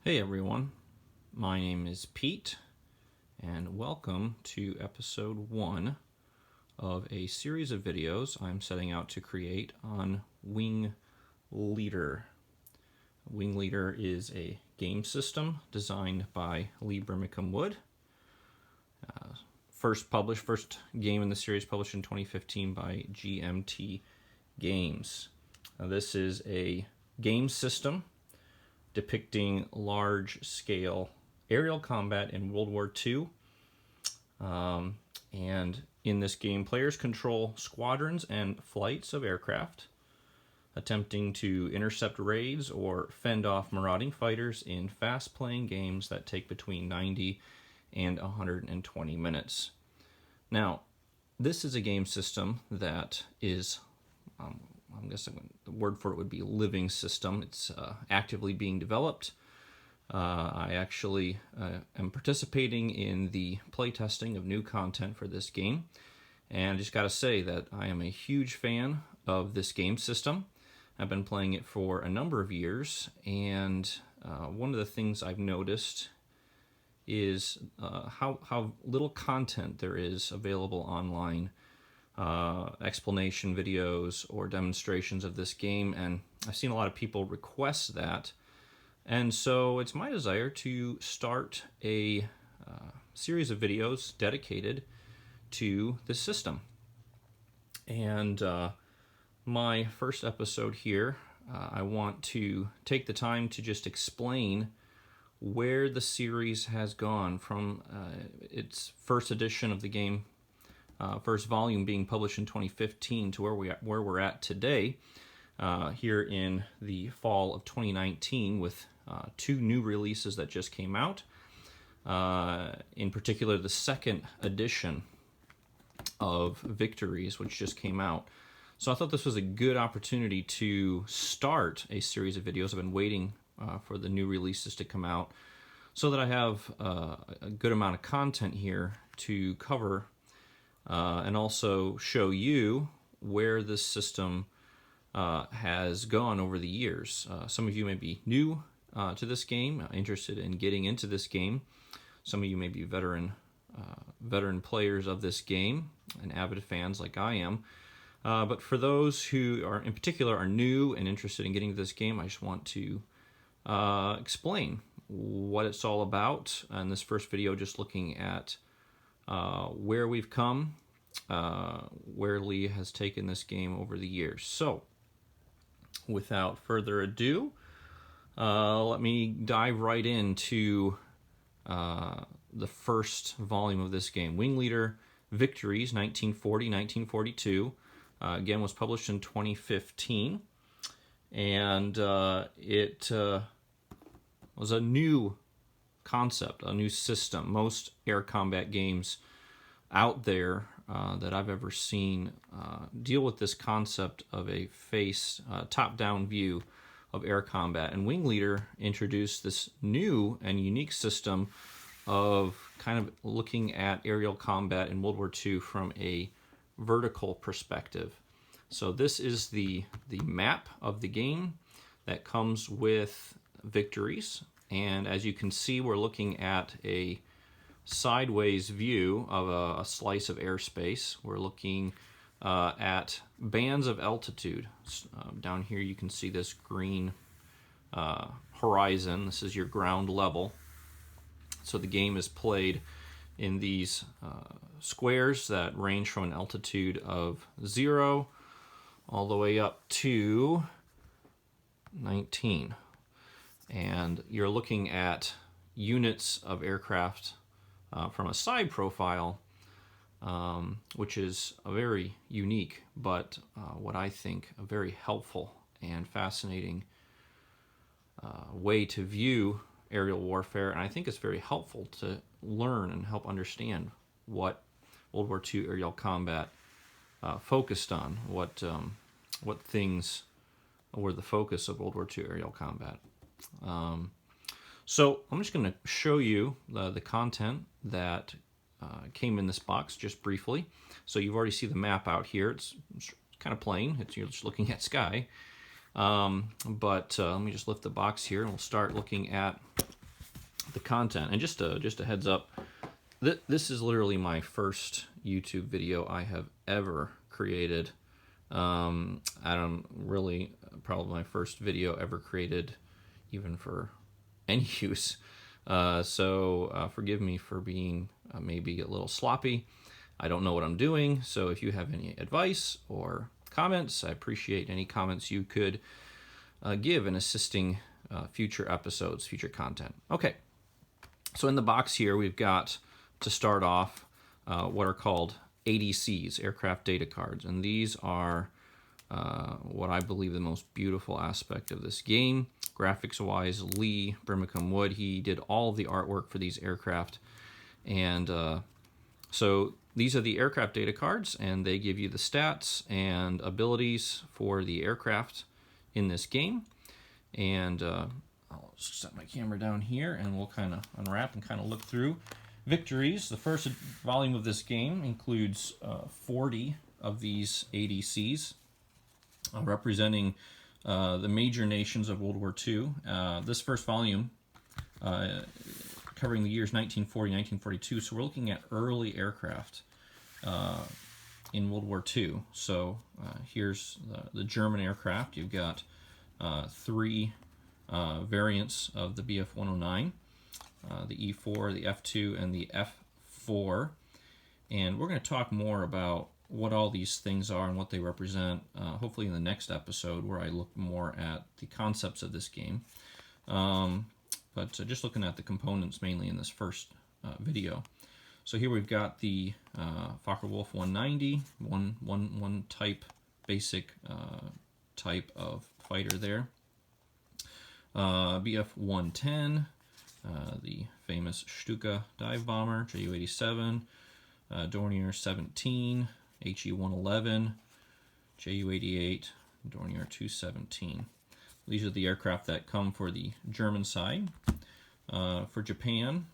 Hey everyone, my name is Pete, and welcome to episode 1 of a series of videos I'm setting out to create on Wing Leader. Wing Leader is a game system designed by Lee Brimacombe Wood. First game in the series published in 2015 by GMT Games. This is a game system depicting large-scale aerial combat in World War II. And in this game, players control squadrons and flights of aircraft, attempting to intercept raids or fend off marauding fighters in fast-playing games that take between 90 and 120 minutes. Now, this is a game system that is, I'm guessing the word for it would be living system. It's actively being developed. I actually am participating in the playtesting of new content for this game. And I just got to say that I am a huge fan of this game system. I've been playing it for a number of years, and one of the things I've noticed is how little content there is available online. Explanation videos or demonstrations of this game, and I've seen a lot of people request that, and so it's my desire to start a series of videos dedicated to this system. And my first episode here, I want to take the time to just explain where the series has gone from its first edition of the game, first volume being published in 2015, to where we're at today, here in the fall of 2019, with 2 new releases that just came out. In particular, the second edition of Victories, which just came out. So I thought this was a good opportunity to start a series of videos. I've been waiting for the new releases to come out so that I have a good amount of content here to cover, and also show you where this system has gone over the years. Some of you may be new to this game, interested in getting into this game. Some of you may be veteran players of this game and avid fans like I am. But for those who are in particular are new and interested in getting to this game, I just want to explain what it's all about in this first video, just looking at where we've come, where Lee has taken this game over the years. So, without further ado, let me dive right into the first volume of this game. Wing Leader Victories, 1940-1942. Again, was published in 2015. And it was a new concept, a new system. Most air combat games out there that I've ever seen deal with this concept of a top-down view of air combat. And Wing Leader introduced this new and unique system of kind of looking at aerial combat in World War II from a vertical perspective. So this is the map of the game that comes with Victories. And as you can see, we're looking at a sideways view of a slice of airspace. We're looking at bands of altitude. Down here you can see this green horizon. This is your ground level. So the game is played in these squares that range from an altitude of 0 all the way up to 19. And you're looking at units of aircraft from a side profile, which is a very unique, but what I think a very helpful and fascinating way to view aerial warfare. And I think it's very helpful to learn and help understand what World War II aerial combat focused on, what things were the focus of World War II aerial combat. So I'm just going to show you the content that came in this box just briefly. So you've already seen the map out here. It's kind of plain. You're just looking at sky. But let me just lift the box here, and we'll start looking at the content. And just a heads up, this is literally my first YouTube video I have ever created. I'm really probably my first video ever created, even for any use. So forgive me for being maybe a little sloppy. I don't know what I'm doing, so if you have any advice or comments, I appreciate any comments you could give in assisting future episodes, future content. Okay, so in the box here, we've got, to start off, what are called ADCs, aircraft data cards, and these are what I believe the most beautiful aspect of this game. Graphics-wise, Lee Brimacombe Wood, he did all of the artwork for these aircraft, and so these are the aircraft data cards, and they give you the stats and abilities for the aircraft in this game. And I'll set my camera down here, and we'll kind of unwrap and kind of look through. Victories. The first volume of this game includes 40 of these ADCs, representing the major nations of World War II. This first volume covering the years 1940, 1942, so we're looking at early aircraft in World War II. So here's the German aircraft. You've got 3 variants of the Bf-109, the E4, the F2, and the F4. And we're going to talk more about what all these things are and what they represent, hopefully in the next episode, where I look more at the concepts of this game. But just looking at the components mainly in this first video. So here we've got the Focke-Wulf 190, one type, basic type of fighter there. Bf-110, the famous Stuka dive bomber, Ju-87, Dornier 17, He-111, Ju-88, Dornier 217. These are the aircraft that come for the German side. For Japan,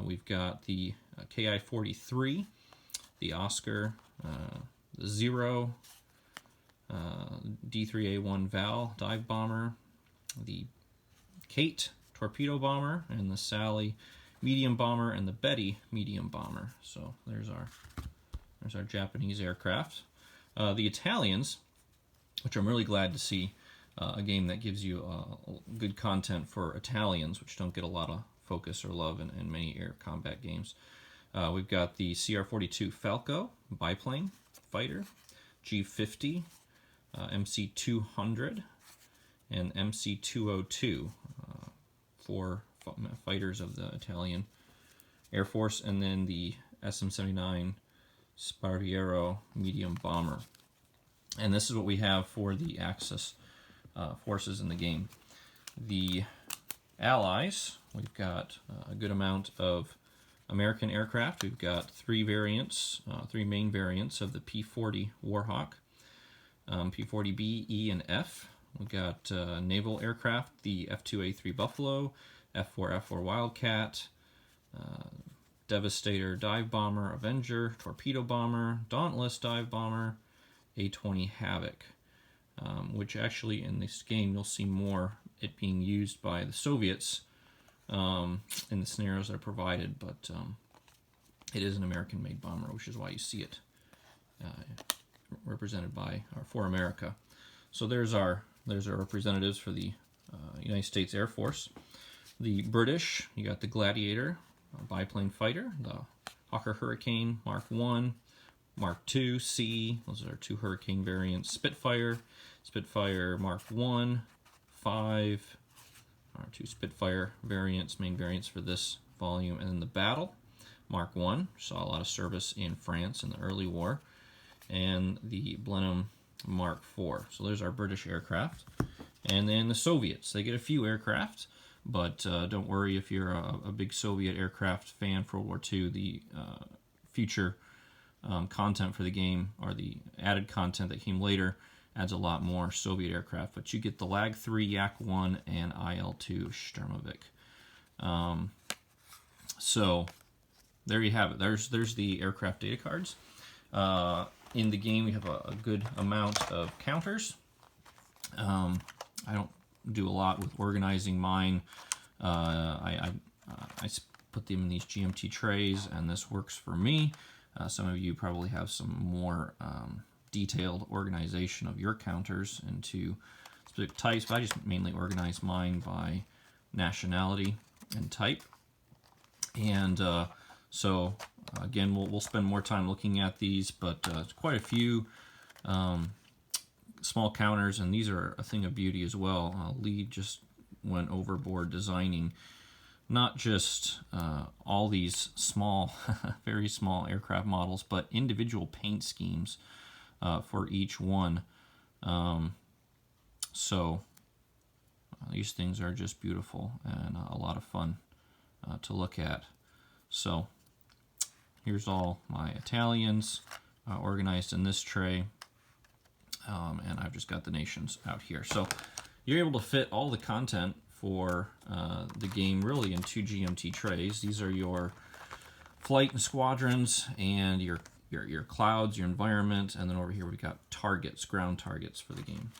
we've got the Ki-43, the Oscar, the Zero, D3A1 Val dive bomber, the Kate torpedo bomber, and the Sally medium bomber, and the Betty medium bomber. So there's our Japanese aircraft. The Italians, which I'm really glad to see, a game that gives you good content for Italians, which don't get a lot of focus or love in many air combat games. We've got the CR-42 Falco biplane fighter, G-50, MC-200, and MC-202, 4 fighters of the Italian Air Force, and then the SM-79 Sparviero medium bomber. And this is what we have for the Axis forces in the game. The Allies, we've got a good amount of American aircraft. We've got 3 variants, 3 main variants of the P-40 Warhawk, P-40B, E, and F. We've got naval aircraft, the F-2A3 Buffalo, F-4 Wildcat, Devastator dive bomber, Avenger, torpedo bomber, Dauntless dive bomber, A-20 Havoc, which actually in this game you'll see more it being used by the Soviets in the scenarios that are provided, but it is an American-made bomber, which is why you see it represented by, or for America. So there's our representatives for the United States Air Force. The British, you got the Gladiator biplane fighter, the Hawker Hurricane Mark I, Mark II, C, those are 2 Hurricane variants. Spitfire Mark I, 5, our 2 Spitfire variants, main variants for this volume. And then the Battle Mark I, saw a lot of service in France in the early war. And the Blenheim Mark IV. So there's our British aircraft. And then the Soviets, they get a few aircraft, but don't worry if you're a big Soviet aircraft fan for World War II. The future content for the game, or the added content that came later, adds a lot more Soviet aircraft. But you get the Lag-3 Yak-1 and IL-2 Sturmovik. So there you have it. There's the aircraft data cards. In the game, we have a good amount of counters. I don't do a lot with organizing mine. I I put them in these GMT trays, and this works for me. Some of you probably have some more detailed organization of your counters into specific types, but I just mainly organize mine by nationality and type. And so again, we'll spend more time looking at these, but quite a few small counters, and these are a thing of beauty as well. Lee just went overboard designing not just all these small, very small aircraft models, but individual paint schemes for each one. So these things are just beautiful and a lot of fun to look at. So here's all my Italians organized in this tray, and I've just got the nations out here. So you're able to fit all the content for the game really in 2 GMT trays. These are your flight and squadrons, and your clouds, your environment, and then over here we've got targets, ground targets for the game.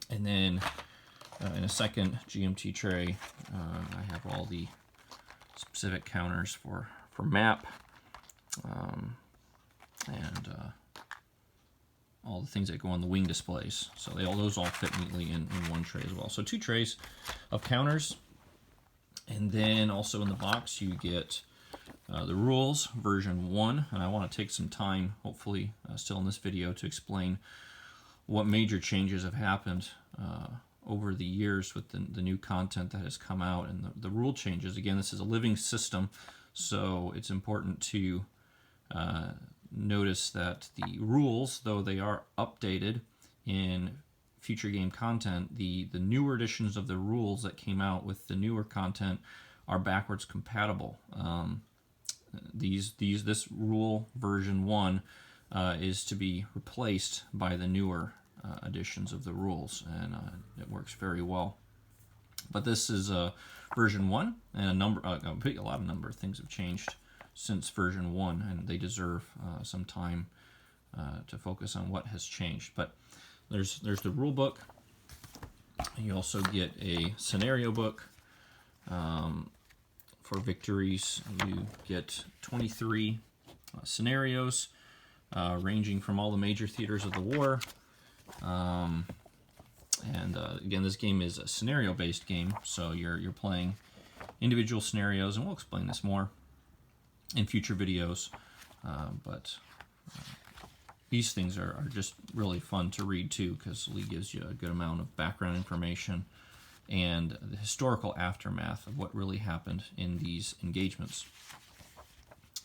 And then in a second GMT tray, I have all the specific counters for map, and all the things that go on the wing displays. So those all fit neatly in one tray as well. So 2 trays of counters, and then also in the box you get the rules version 1, and I want to take some time, hopefully still in this video, to explain what major changes have happened over the years with the new content that has come out and the rule changes. Again, this is a living system, so it's important to notice that the rules, though they are updated in future game content, the newer editions of the rules that came out with the newer content are backwards compatible. This rule version 1 is to be replaced by the newer editions of the rules, and it works very well. But this is version 1, and a lot of things have changed since version 1, and they deserve some time to focus on what has changed. But there's the rule book. You also get a scenario book. For victories, you get 23 scenarios ranging from all the major theaters of the war. Again, this game is a scenario-based game, so you're playing individual scenarios, and we'll explain this more in future videos. But these things are just really fun to read too, because Lee gives you a good amount of background information and the historical aftermath of what really happened in these engagements.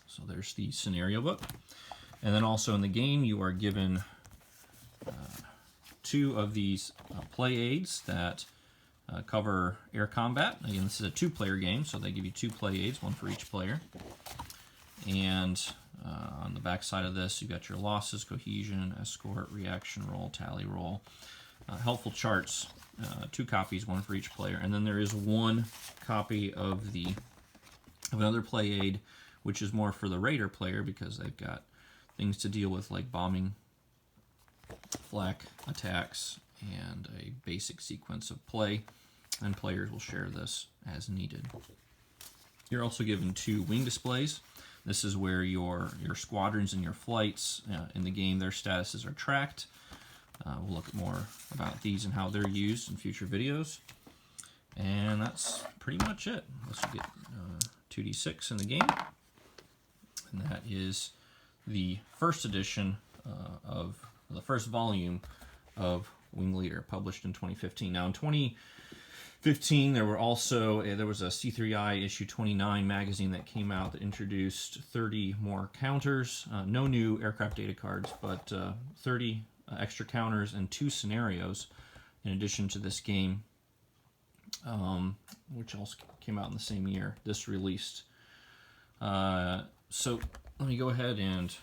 So there's the scenario book. And then also in the game you are given 2 of these play aids that cover air combat. Again, this is a 2-player game, so they give you 2 play aids, 1 for each player. And on the back side of this, you've got your losses, cohesion, escort, reaction roll, tally roll, helpful charts, 2 copies, 1 for each player. And then there is 1 copy of another play aid, which is more for the Raider player, because they've got things to deal with like bombing, flak attacks, and a basic sequence of play, and players will share this as needed. You're also given 2 wing displays. This is where your squadrons and your flights in the game, their statuses are tracked. We'll look more about these and how they're used in future videos. And that's pretty much it. Let's get 2d6 in the game. And that is the first edition of the first volume of Wing Leader, published in 2015. Now in 2015 there was a C3I issue 29 magazine that came out that introduced 30 more counters, no new aircraft data cards, but 30 extra counters and 2 scenarios in addition to this game, which also came out in the same year this released. So let me go ahead and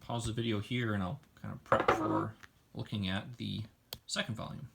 pause the video here, and I'll kind of prep for looking at the second volume.